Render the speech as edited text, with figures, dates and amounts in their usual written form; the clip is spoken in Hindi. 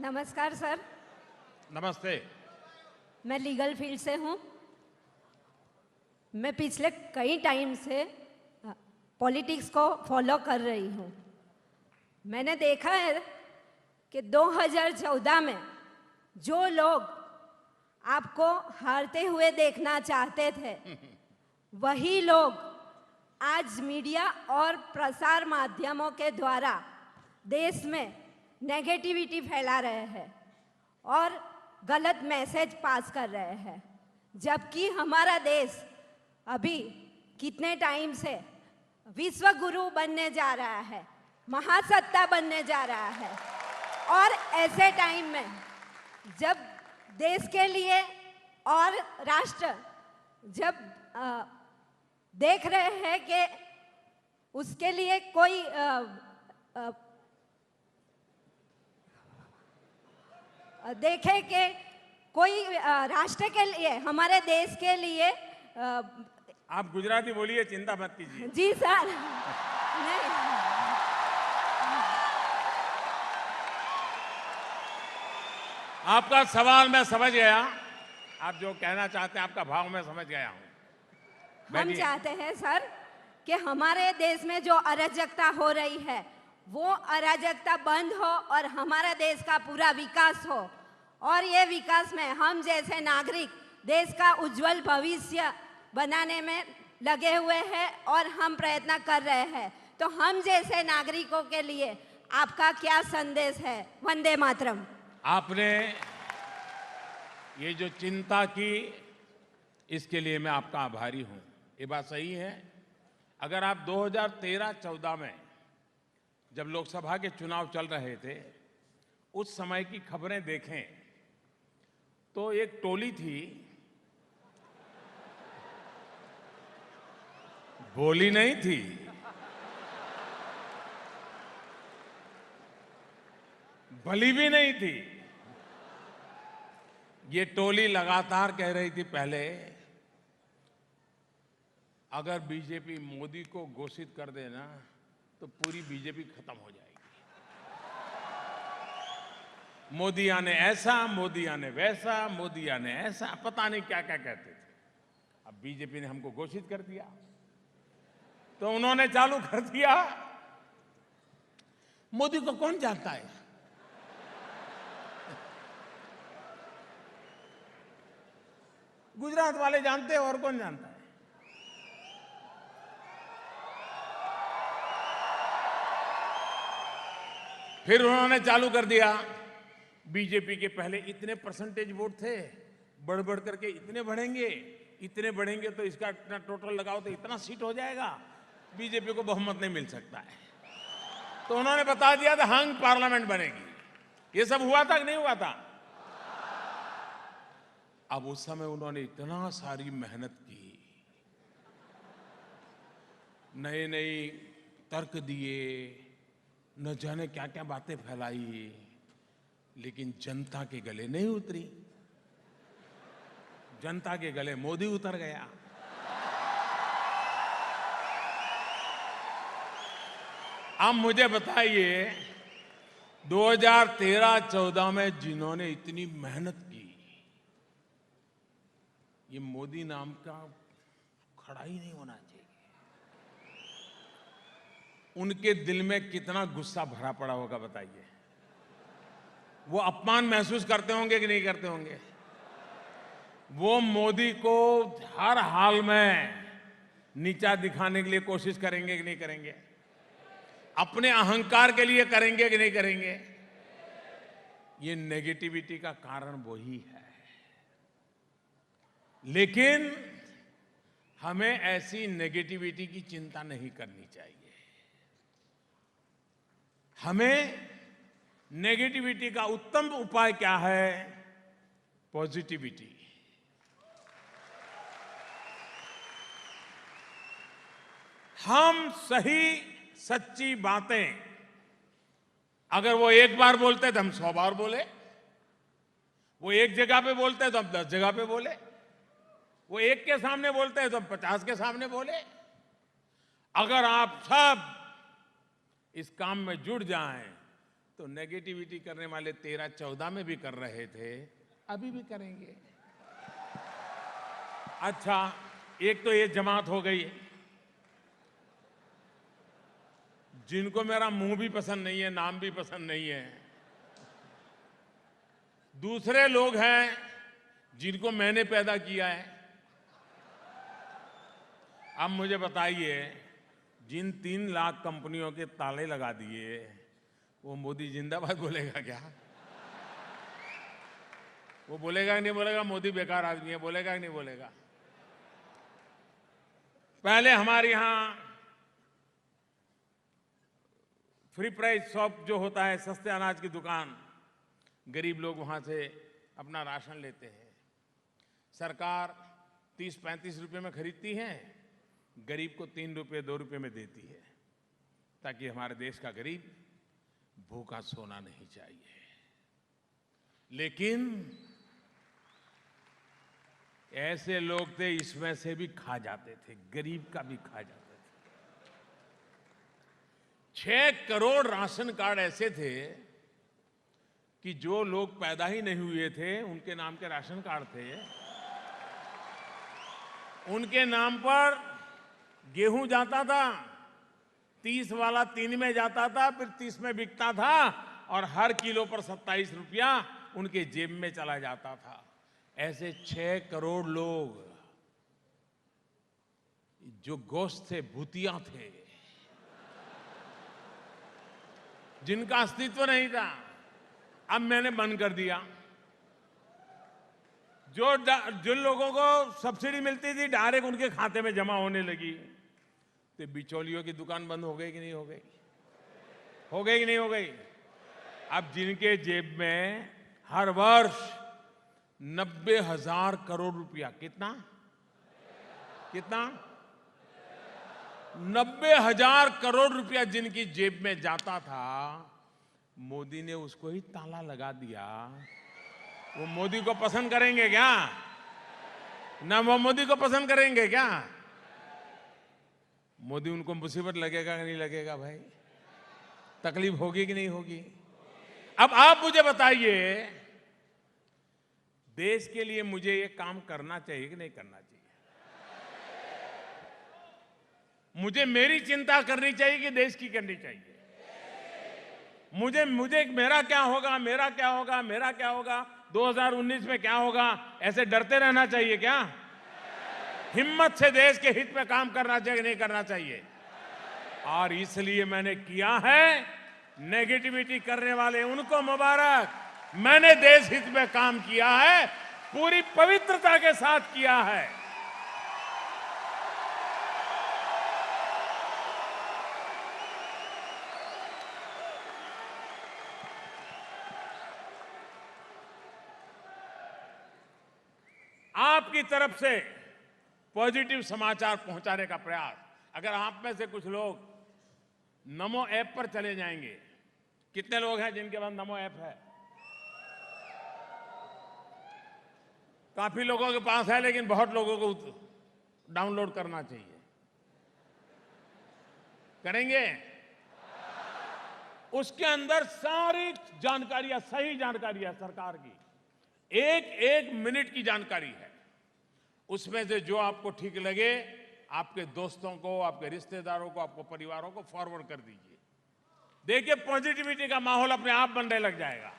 नमस्कार सर। नमस्ते। मैं लीगल फील्ड से हूँ। मैं पिछले कई टाइम से पॉलिटिक्स को फॉलो कर रही हूँ। मैंने देखा है कि 2014 में जो लोग आपको हारते हुए देखना चाहते थे वही लोग आज मीडिया और प्रसार माध्यमों के द्वारा देश में नेगेटिविटी फैला रहे हैं और गलत मैसेज पास कर रहे हैं, जबकि हमारा देश अभी कितने टाइम से विश्व गुरु बनने जा रहा है, महासत्ता बनने जा रहा है। और ऐसे टाइम में जब देश के लिए और राष्ट्र जब देख रहे हैं कि उसके लिए कोई देखे कि कोई राष्ट्र के लिए, हमारे देश के लिए आप गुजराती बोलिए, चिंता मत कीजिए। जी सर। नहीं, आपका सवाल मैं समझ गया। आप जो कहना चाहते हैं आपका भाव मैं समझ गया हूं। हम चाहते हैं सर कि हमारे देश में जो अराजकता हो रही है वो अराजकता बंद हो और हमारा देश का पूरा विकास हो, और ये विकास में हम जैसे नागरिक देश का उज्जवल भविष्य बनाने में लगे हुए हैं और हम प्रयत्न कर रहे हैं। तो हम जैसे नागरिकों के लिए आपका क्या संदेश है? वंदे मातरम। आपने ये जो चिंता की, इसके लिए मैं आपका आभारी हूं। ये बात सही है। अगर आप 2013-14 में जब लोकसभा के चुनाव चल रहे थे उस समय की खबरें देखें तो एक टोली थी, बोली नहीं थी, भली भी नहीं थी। ये टोली लगातार कह रही थी पहले, अगर बीजेपी मोदी को घोषित कर देना तो पूरी बीजेपी खत्म हो जाएगी। मोदी आने ऐसा, मोदी आने वैसा, मोदी आने ऐसा, पता नहीं क्या क्या कहते थे। अब बीजेपी ने हमको घोषित कर दिया तो उन्होंने चालू कर दिया, मोदी को कौन जानता है। गुजरात वाले जानते हैं और कौन जानता है। फिर उन्होंने चालू कर दिया, बीजेपी के पहले इतने परसेंटेज वोट थे, बढ़ बढ़ करके इतने बढ़ेंगे तो इसका इतना टोटल लगाओ तो इतना सीट हो जाएगा, बीजेपी को बहुमत नहीं मिल सकता है। तो उन्होंने बता दिया था हंग पार्लियामेंट बनेगी। ये सब हुआ था कि नहीं हुआ था? अब उस समय उन्होंने इतना सारी मेहनत की, नए नए तर्क दिए, न जाने क्या क्या बातें फैलाई, लेकिन जनता के गले नहीं उतरी। जनता के गले मोदी उतर गया। अब मुझे बताइए, 2013-14 में जिन्होंने इतनी मेहनत की, ये मोदी नाम का खड़ा ही नहीं होना चाहिए। उनके दिल में कितना गुस्सा भरा पड़ा होगा बताइए। वो अपमान महसूस करते होंगे कि नहीं करते होंगे? वो मोदी को हर हाल में नीचा दिखाने के लिए कोशिश करेंगे कि नहीं करेंगे? अपने अहंकार के लिए करेंगे कि नहीं करेंगे? ये नेगेटिविटी का कारण वही है। लेकिन हमें ऐसी नेगेटिविटी की चिंता नहीं करनी चाहिए। हमें नेगेटिविटी का उत्तम उपाय क्या है? पॉजिटिविटी। हम सही सच्ची बातें अगर वो एक बार बोलते तो हम 100 बार बोले, वो एक जगह पे बोलते तो हम 10 जगह पे बोले, वो एक के सामने बोलते हैं तो हम 50 के सामने बोले। अगर आप सब इस काम में जुट जाएं तो नेगेटिविटी करने वाले 13-14 में भी कर रहे थे, अभी भी करेंगे। अच्छा, एक तो ये जमात हो गई जिनको मेरा मुंह भी पसंद नहीं है, नाम भी पसंद नहीं है। दूसरे लोग हैं जिनको मैंने पैदा किया है। अब मुझे बताइए, जिन 3 लाख कंपनियों के ताले लगा दिए, वो मोदी जिंदाबाद बोलेगा क्या? वो बोलेगा कि नहीं बोलेगा? मोदी बेकार आदमी है, बोलेगा कि नहीं बोलेगा? पहले हमारे यहां फ्री प्राइस शॉप जो होता है, सस्ते अनाज की दुकान, गरीब लोग वहां से अपना राशन लेते हैं। सरकार 30-35 रुपए में खरीदती है, गरीब को 3 रुपए 2 रुपए में देती है, ताकि हमारे देश का गरीब भूखा सोना नहीं चाहिए। लेकिन ऐसे लोग थे, इसमें से भी खा जाते थे, गरीब का भी खा जाते थे। 6 करोड़ राशन कार्ड ऐसे थे कि जो लोग पैदा ही नहीं हुए थे, उनके नाम के राशन कार्ड थे। उनके नाम पर गेहूं जाता था, 30 वाला 3 में जाता था, फिर 30 में बिकता था, और हर किलो पर 27 रुपया उनके जेब में चला जाता था। ऐसे 6 करोड़ लोग जो गोश्त थे, भूतिया थे, जिनका अस्तित्व नहीं था, अब मैंने बंद कर दिया। जिन लोगों को सब्सिडी मिलती थी, डायरेक्ट उनके खाते में जमा होने लगी। तो बिचौलियों की दुकान बंद हो गई कि नहीं हो गई? हो गई कि नहीं हो गई? अब जिनके जेब में हर वर्ष 90,000 करोड़ रुपया, कितना 90,000 करोड़ रुपया जिनकी जेब में जाता था, मोदी ने उसको ही ताला लगा दिया। वो मोदी को पसंद करेंगे क्या? ना वो मोदी को पसंद करेंगे क्या? मोदी उनको मुसीबत लगेगा कि नहीं लगेगा भाई? तकलीफ होगी कि नहीं होगी? अब आप मुझे बताइए, देश के लिए मुझे ये काम करना चाहिए कि नहीं करना चाहिए? मुझे मेरी चिंता करनी चाहिए कि देश की करनी चाहिए? मुझे मेरा क्या होगा, मेरा क्या होगा, मेरा क्या होगा, 2019 में क्या होगा, ऐसे डरते रहना चाहिए क्या? हिम्मत से देश के हित में काम करना चाहिए कि नहीं करना चाहिए? और इसलिए मैंने किया है। नेगेटिविटी करने वाले उनको मुबारक। मैंने देश हित में काम किया है, पूरी पवित्रता के साथ किया है। आपकी तरफ से पॉजिटिव समाचार पहुंचाने का प्रयास, अगर आप में से कुछ लोग नमो ऐप पर चले जाएंगे, कितने लोग हैं जिनके पास नमो ऐप है? काफी लोगों के पास है, लेकिन बहुत लोगों को डाउनलोड करना चाहिए। करेंगे? उसके अंदर सारी जानकारियां, सही जानकारियां सरकार की, एक मिनट की जानकारी है। उसमें से जो आपको ठीक लगे, आपके दोस्तों को, आपके रिश्तेदारों को, आपको परिवारों को फॉरवर्ड कर दीजिए। देखिए, पॉजिटिविटी का माहौल अपने आप बनने लग जाएगा।